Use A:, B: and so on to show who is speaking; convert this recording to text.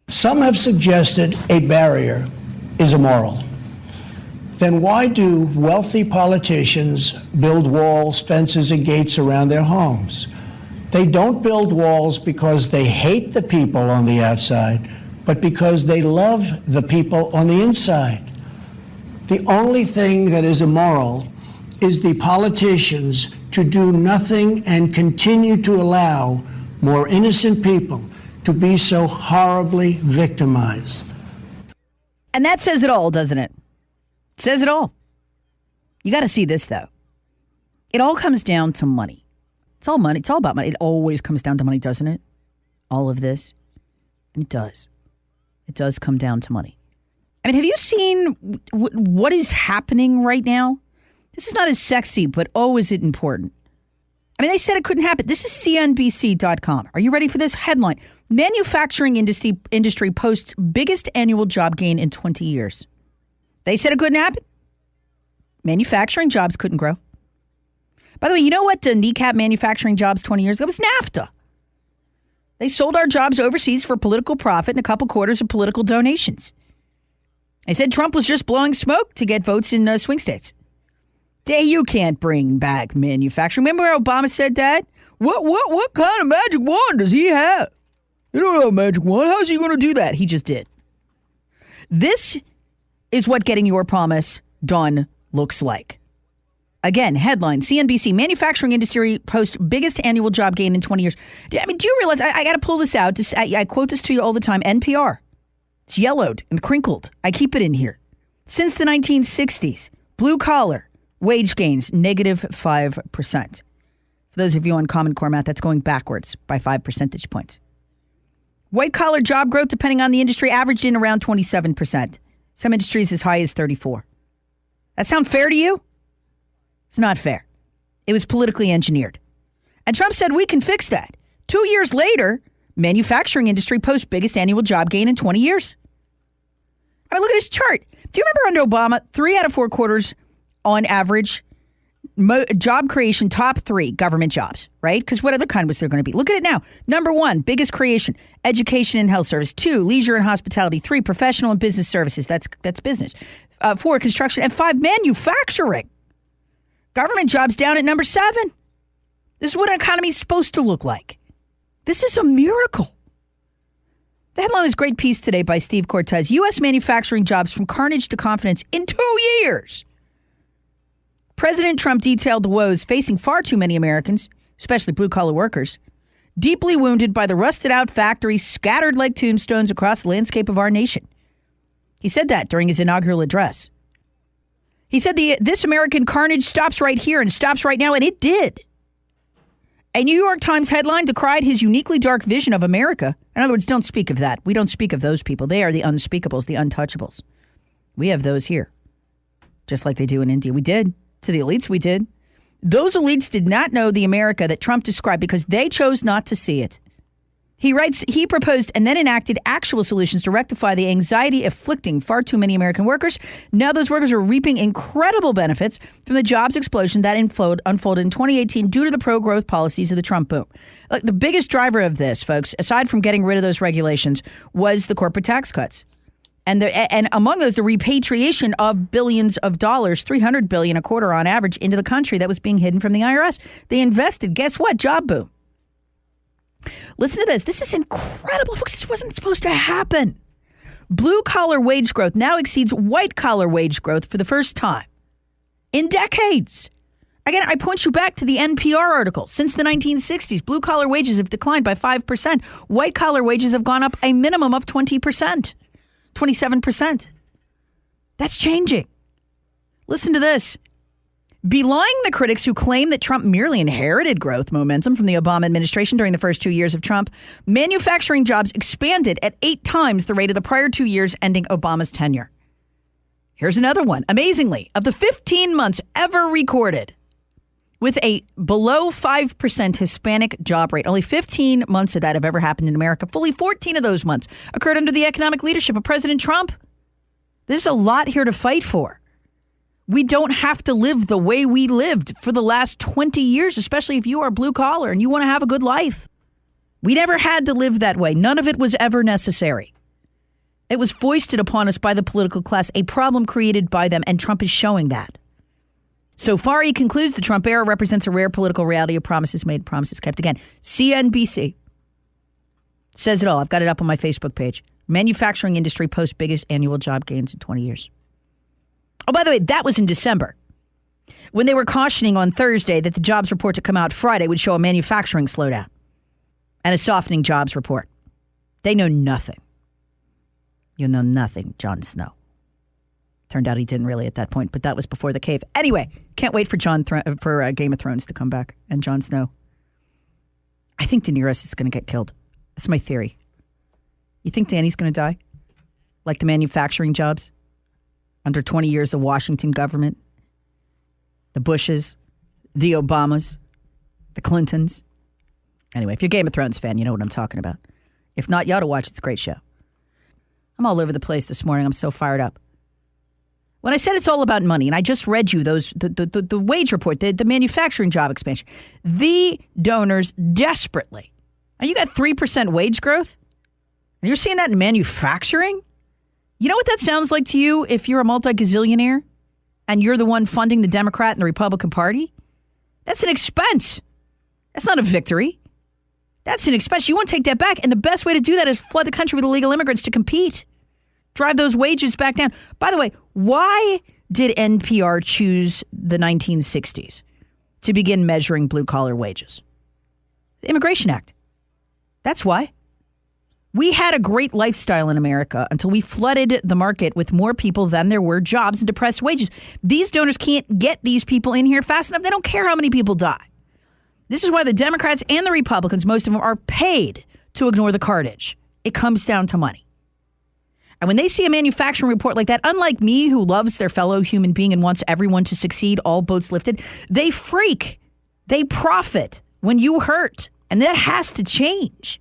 A: Some have suggested a barrier is immoral. Then why do wealthy politicians build walls, fences, and gates around their homes? They don't build walls because they hate the people on the outside, but because they love the people on the inside. The only thing that is immoral is the politicians to do nothing and continue to allow more innocent people to be so horribly victimized.
B: And that says it all, doesn't it? It says it all. You got to see this, though. It all comes down to money. It's all money. It's all about money. It always comes down to money, doesn't it? All of this. And it does. It does come down to money. I mean, have you seen what is happening right now? This is not as sexy, but oh, is it important? I mean, they said it couldn't happen. This is CNBC.com. Are you ready for this headline? Manufacturing industry posts biggest annual job gain in 20 years. They said it couldn't happen. Manufacturing jobs couldn't grow. By the way, you know what kneecap manufacturing jobs 20 years ago? It was NAFTA. They sold our jobs overseas for political profit and a couple quarters of political donations. They said Trump was just blowing smoke to get votes in swing states. You can't bring back manufacturing. Remember where Obama said that? What kind of magic wand does he have? You don't have a magic wand. How's he going to do that? He just did. This is what getting your promise done looks like. Again, headline, CNBC, manufacturing industry posts biggest annual job gain in 20 years. I mean, do you realize, I got to pull this out. I quote this to you all the time, NPR. It's yellowed and crinkled. I keep it in here. Since the 1960s, blue collar wage gains, negative 5%. For those of you on Common Core math, that's going backwards by 5 percentage points. White collar job growth, depending on the industry, averaged in around 27%. Some industries as high as 34%. That sound fair to you? It's not fair. It was politically engineered. And Trump said we can fix that. 2 years later, manufacturing industry posts biggest annual job gain in 20 years. I mean, look at his chart. Do you remember under Obama, 3 out of 4 quarters on average, job creation, top 3 government jobs, right? Because what other kind was there going to be? Look at it now. Number 1, biggest creation, education and health service. 2, leisure and hospitality. 3, professional and business services. That's business. 4, construction. And 5, manufacturing. Government jobs down at number 7. This is what an economy is supposed to look like. This is a miracle. The headline is a great piece today by Steve Cortez. U.S. manufacturing jobs from carnage to confidence in 2 years. President Trump detailed the woes facing far too many Americans, especially blue-collar workers, deeply wounded by the rusted-out factories scattered like tombstones across the landscape of our nation. He said that during his inaugural address. He said this American carnage stops right here and stops right now, and it did. A New York Times headline decried his uniquely dark vision of America. In other words, don't speak of that. We don't speak of those people. They are the unspeakables, the untouchables. We have those here, just like they do in India. We did. To the elites, we did. Those elites did not know the America that Trump described because they chose not to see it. He writes, he proposed and then enacted actual solutions to rectify the anxiety afflicting far too many American workers. Now those workers are reaping incredible benefits from the jobs explosion that unfolded in 2018 due to the pro-growth policies of the Trump boom. Like, the biggest driver of this, folks, aside from getting rid of those regulations, was the corporate tax cuts. And among those, the repatriation of billions of dollars, $300 billion a quarter on average, into the country that was being hidden from the IRS. They invested. Guess what? Job boom. Listen to this. This is incredible, folks. This wasn't supposed to happen. Blue-collar wage growth now exceeds white-collar wage growth for the first time in decades. Again, I point you back to the NPR article. Since the 1960s, blue-collar wages have declined by 5%. White-collar wages have gone up a minimum of 20%. 27%. That's changing. Listen to this. Belying the critics who claim that Trump merely inherited growth momentum from the Obama administration during the first 2 years of Trump, manufacturing jobs expanded at 8 times the rate of the prior 2 years ending Obama's tenure. Here's another one. Amazingly, of the 15 months ever recorded with a below 5% Hispanic job rate, only 15 months of that have ever happened in America. Fully 14 of those months occurred under the economic leadership of President Trump. There's a lot here to fight for. We don't have to live the way we lived for the last 20 years, especially if you are blue collar and you want to have a good life. We never had to live that way. None of it was ever necessary. It was foisted upon us by the political class, a problem created by them, and Trump is showing that. So far, he concludes, the Trump era represents a rare political reality of promises made, promises kept. Again, CNBC says it all. I've got it up on my Facebook page. Manufacturing industry posts biggest annual job gains in 20 years. Oh, by the way, that was in December, when they were cautioning on Thursday that the jobs report to come out Friday would show a manufacturing slowdown and a softening jobs report. They know nothing. You know nothing, Jon Snow. Turned out he didn't really at that point, but that was before the cave. Anyway, can't wait for Game of Thrones to come back and Jon Snow. I think Daenerys is going to get killed. That's my theory. You think Dany's going to die? Like the manufacturing jobs? Under 20 years of Washington government? The Bushes? The Obamas? The Clintons? Anyway, if you're a Game of Thrones fan, you know what I'm talking about. If not, you ought to watch it. It's a great show. I'm all over the place this morning. I'm so fired up. When I said it's all about money, and I just read you the wage report, the manufacturing job expansion, the donors desperately. And you got 3% wage growth? And you're seeing that in manufacturing? You know what that sounds like to you if you're a multi-gazillionaire and you're the one funding the Democrat and the Republican Party? That's an expense. That's not a victory. That's an expense. You want to take that back. And the best way to do that is flood the country with illegal immigrants to compete. Drive those wages back down. By the way, why did NPR choose the 1960s to begin measuring blue-collar wages? The Immigration Act. That's why. We had a great lifestyle in America until we flooded the market with more people than there were jobs and depressed wages. These donors can't get these people in here fast enough. They don't care how many people die. This is why the Democrats and the Republicans, most of them, are paid to ignore the carnage. It comes down to money. And when they see a manufacturing report like that, unlike me, who loves their fellow human being and wants everyone to succeed, all boats lifted, they freak. They profit when you hurt. And that has to change.